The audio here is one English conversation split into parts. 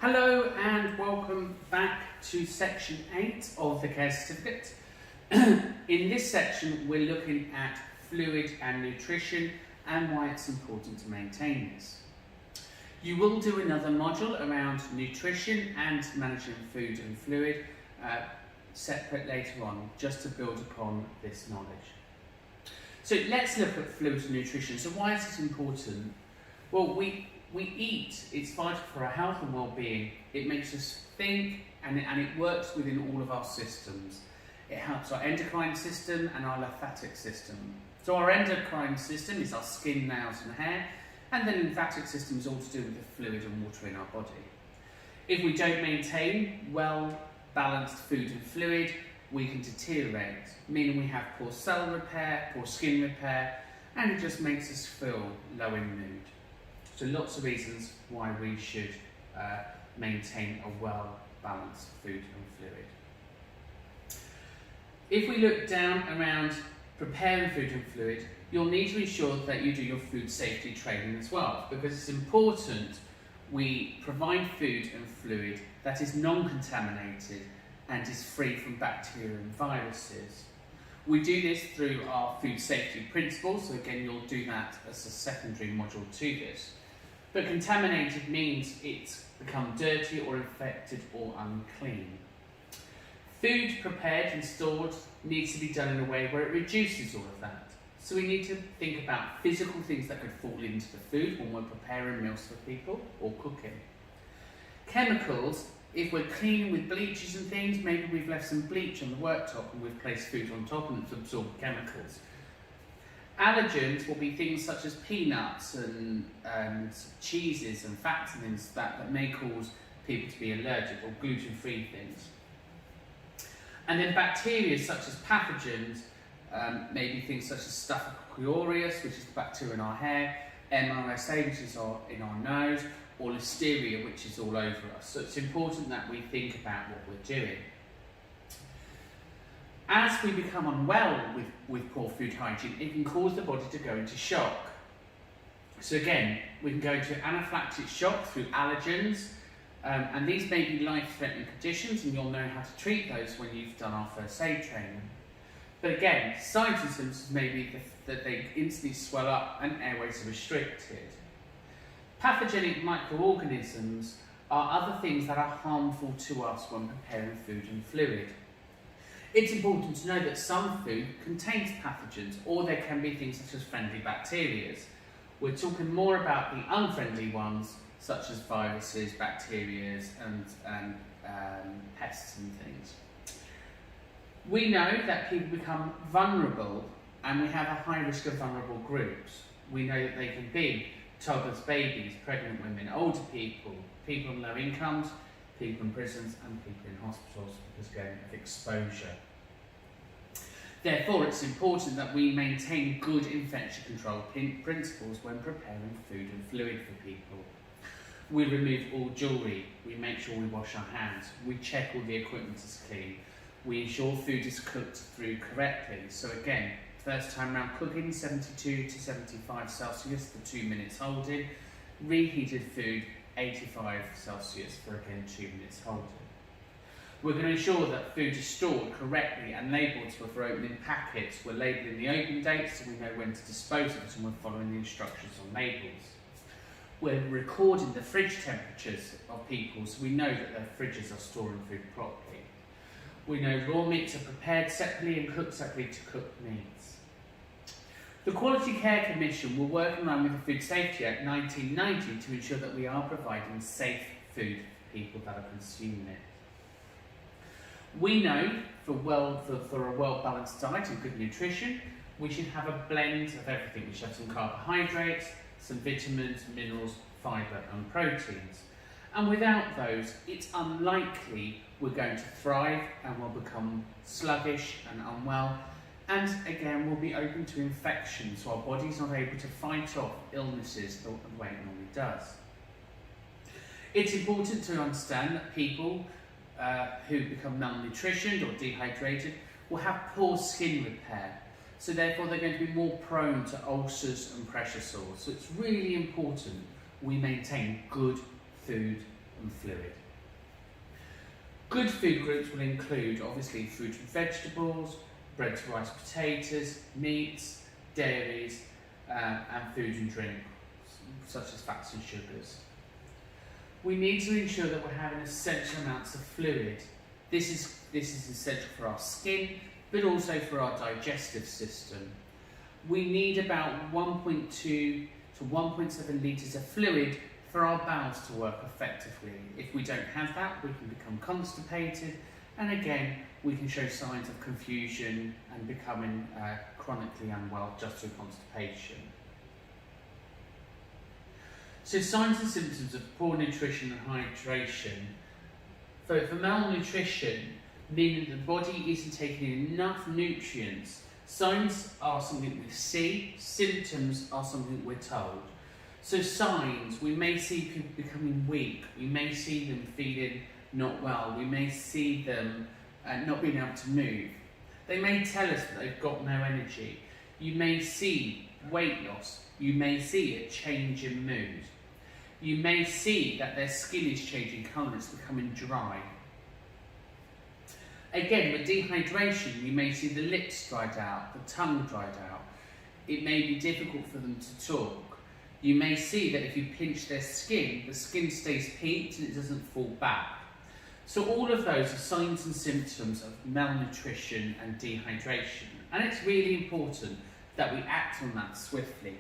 Hello and welcome back to section 8 of the care certificate. In this section we're looking at fluid and nutrition and why it's important to maintain this. You will do another module around nutrition and managing food and fluid separate later on, just to build upon this knowledge. So let's look at fluid and nutrition. So why is it important? Well, we eat, it's vital for our health and well-being. It makes us think and it works within all of our systems. It helps our endocrine system and our lymphatic system. So our endocrine system is our skin, nails and hair, and the lymphatic system is all to do with the fluid and water in our body. If we don't maintain well-balanced food and fluid, we can deteriorate, meaning we have poor cell repair, poor skin repair, and it just makes us feel low in mood. So lots of reasons why we should maintain a well-balanced food and fluid. If we look down around preparing food and fluid, you'll need to ensure that you do your food safety training as well, because it's important we provide food and fluid that is non-contaminated and is free from bacteria and viruses. We do this through our food safety principles, so again you'll do that as a secondary module to this. But contaminated means it's become dirty or infected or unclean. Food prepared and stored needs to be done in a way where it reduces all of that. So we need to think about physical things that could fall into the food when we're preparing meals for people or cooking. Chemicals, if we're cleaning with bleaches and things, maybe we've left some bleach on the worktop and we've placed food on top and it's absorbed chemicals. Allergens will be things such as peanuts and cheeses and fats and things that may cause people to be allergic, or gluten-free things. And then bacteria such as pathogens, maybe things such as Staphylococcus aureus, which is the bacteria in our hair, MRSA, which is in our nose, or Listeria, which is all over us. So it's important that we think about what we're doing. As we become unwell with poor food hygiene, it can cause the body to go into shock. So again, we can go into anaphylactic shock through allergens, and these may be life-threatening conditions, and you'll know how to treat those when you've done our first aid training. But again, signs and symptoms may be that they instantly swell up and airways are restricted. Pathogenic microorganisms are other things that are harmful to us when preparing food and fluid. It's important to know that some food contains pathogens, or there can be things such as friendly bacteria. We're talking more about the unfriendly ones, such as viruses, bacteria, and pests and things. We know that people become vulnerable, and we have a high risk of vulnerable groups. We know that they can be toddlers, babies, pregnant women, older people, people on low incomes, people in prisons and people in hospitals because again of exposure. Therefore, it's important that we maintain good infection control principles when preparing food and fluid for people. We remove all jewellery, we make sure we wash our hands, we check all the equipment is clean, we ensure food is cooked through correctly. So again, first time round cooking, 72 to 75 Celsius for 2 minutes holding, reheated food, 85 Celsius for again 2 minutes holding. We're going to ensure that food is stored correctly and labelled, so if we're opening packets, we're labelling the open date so we know when to dispose of it and we're following the instructions on labels. We're recording the fridge temperatures of people so we know that their fridges are storing food properly. We know raw meats are prepared separately and cooked separately to cooked meats. The Quality Care Commission will work around with the Food Safety Act 1990 to ensure that we are providing safe food for people that are consuming it. We know for a well-balanced diet and good nutrition, we should have a blend of everything. We should have some carbohydrates, some vitamins, minerals, fibre and proteins. And without those, it's unlikely we're going to thrive and we'll become sluggish and unwell. And again, we'll be open to infection, so our body's not able to fight off illnesses the way it normally does. It's important to understand that people who become malnutritioned or dehydrated will have poor skin repair. So therefore they're going to be more prone to ulcers and pressure sores. So it's really important we maintain good food and fluid. Good food groups will include obviously fruit and vegetables, bread to rice potatoes, meats, dairies, and food and drink such as fats and sugars. We need to ensure that we're having essential amounts of fluid. This is essential for our skin, but also for our digestive system. We need about 1.2 to 1.7 litres of fluid for our bowels to work effectively. If we don't have that, we can become constipated, and again, we can show signs of confusion and becoming chronically unwell just through constipation. So signs and symptoms of poor nutrition and hydration. For malnutrition, meaning the body isn't taking enough nutrients. Signs are something we see, symptoms are something we're told. So signs, we may see people becoming weak, we may see them feeling not well, we may see them not being able to move. They may tell us that they've got no energy. You may see weight loss, you may see a change in mood. You may see that their skin is changing colour, it's becoming dry. Again, with dehydration, you may see the lips dried out, the tongue dried out. It may be difficult for them to talk. You may see that if you pinch their skin, the skin stays peaked and it doesn't fall back. So all of those are signs and symptoms of malnutrition and dehydration. And it's really important that we act on that swiftly.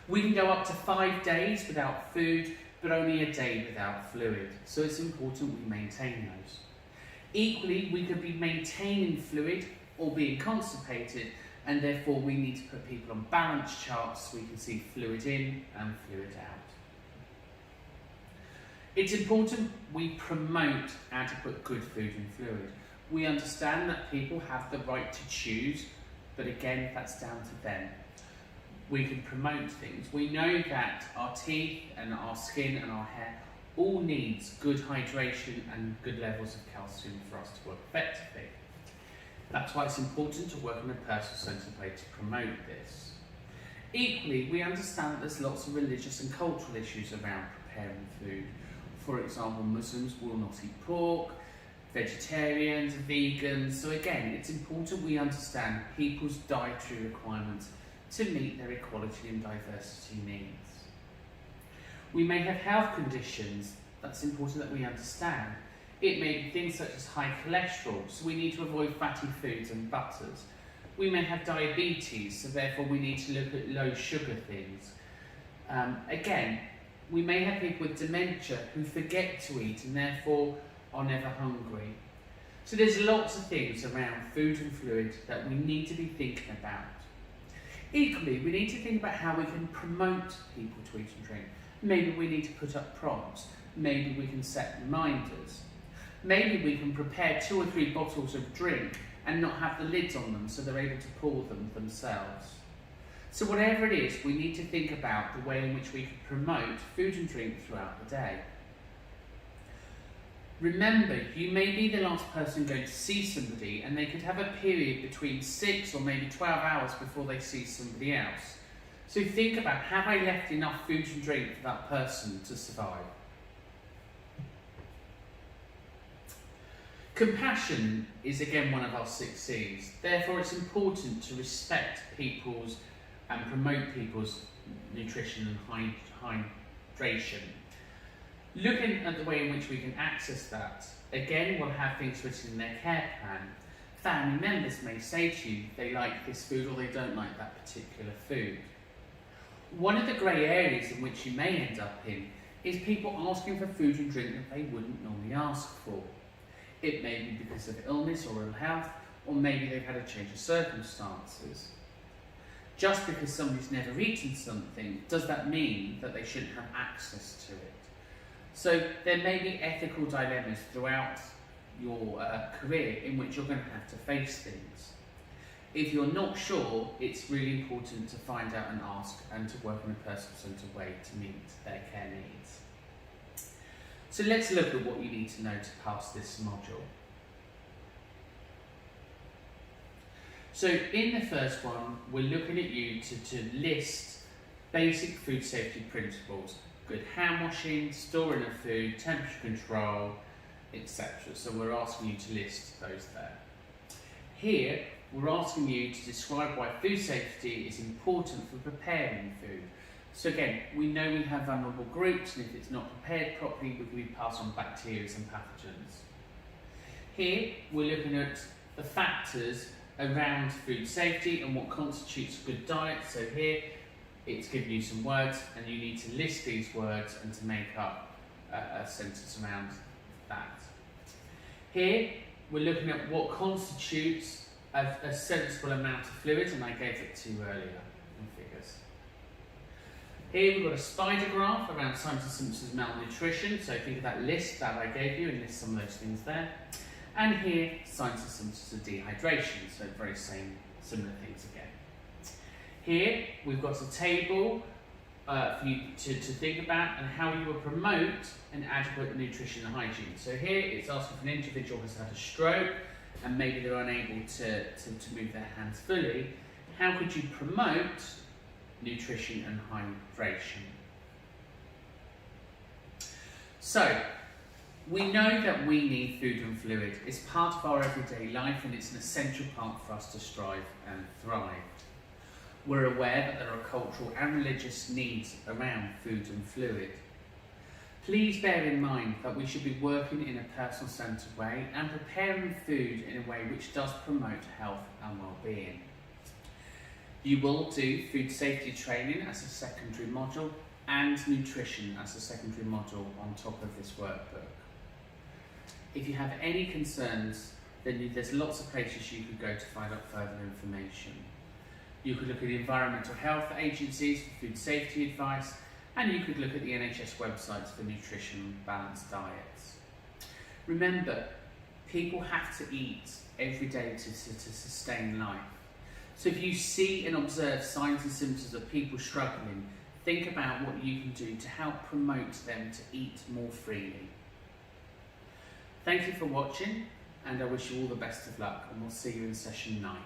We can go up to 5 days without food, but only a day without fluid. So it's important we maintain those. Equally, we could be maintaining fluid or being constipated, and therefore we need to put people on balance charts so we can see fluid in and fluid out. It's important we promote adequate good food and fluid. We understand that people have the right to choose, but again, that's down to them. We can promote things. We know that our teeth and our skin and our hair all needs good hydration and good levels of calcium for us to work effectively. That's why it's important to work in a person-centred way to promote this. Equally, we understand that there's lots of religious and cultural issues around preparing food. For example, Muslims will not eat pork, vegetarians, vegans. So again, it's important we understand people's dietary requirements to meet their equality and diversity needs. We may have health conditions, that's important that we understand. It may be things such as high cholesterol, so we need to avoid fatty foods and butters. We may have diabetes, so therefore we need to look at low sugar things. Again, we may have people with dementia who forget to eat and therefore are never hungry. So there's lots of things around food and fluid that we need to be thinking about. Equally, we need to think about how we can promote people to eat and drink. Maybe we need to put up prompts. Maybe we can set reminders. Maybe we can prepare 2 or 3 bottles of drink and not have the lids on them so they're able to pour them themselves. So whatever it is, we need to think about the way in which we can promote food and drink throughout the day. Remember, you may be the last person going to see somebody and they could have a period between 6 or maybe 12 hours before they see somebody else. So think about, have I left enough food and drink for that person to survive? Compassion is again one of our 6 C's. Therefore, it's important to respect people's and promote people's nutrition and hydration. Looking at the way in which we can access that, again, we'll have things written in their care plan. Family members may say to you they like this food or they don't like that particular food. One of the grey areas in which you may end up in is people asking for food and drink that they wouldn't normally ask for. It may be because of illness or ill health, or maybe they've had a change of circumstances. Just because somebody's never eaten something, does that mean that they shouldn't have access to it? So there may be ethical dilemmas throughout your career in which you're going to have to face things. If you're not sure, it's really important to find out and ask and to work in a person-centred way to meet their care needs. So let's look at what you need to know to pass this module. So in the first one, we're looking at you to list basic food safety principles, good hand washing, storing of food, temperature control, etc. So we're asking you to list those there. Here, we're asking you to describe why food safety is important for preparing food. So again, we know we have vulnerable groups, and if it's not prepared properly, we can pass on bacteria and pathogens. Here, we're looking at the factors around food safety and what constitutes a good diet. So here, it's giving you some words, and you need to list these words and to make up a sentence around that. Here, we're looking at what constitutes a sensible amount of fluid, and I gave it to you earlier in figures. Here we've got a spider graph around signs and symptoms of malnutrition, so think of that list that I gave you and list some of those things there. And here, signs and symptoms of dehydration, so very similar things again. Here we've got a table for you to think about and how you will promote an adequate nutrition and hygiene. So here it's asking if an individual has had a stroke and maybe they're unable to move their hands fully. How could you promote nutrition and hydration? So, we know that we need food and fluid. It's part of our everyday life, and it's an essential part for us to strive and thrive. We're aware that there are cultural and religious needs around food and fluid. Please bear in mind that we should be working in a person-centred way and preparing food in a way which does promote health and well-being. You will do food safety training as a secondary module and nutrition as a secondary module on top of this workbook. If you have any concerns, then there's lots of places you could go to find out further information. You could look at the environmental health agencies for food safety advice, and you could look at the NHS websites for nutrition balanced diets. Remember, people have to eat every day to sustain life. So if you see and observe signs and symptoms of people struggling, think about what you can do to help promote them to eat more freely. Thank you for watching, and I wish you all the best of luck, and we'll see you in session 9.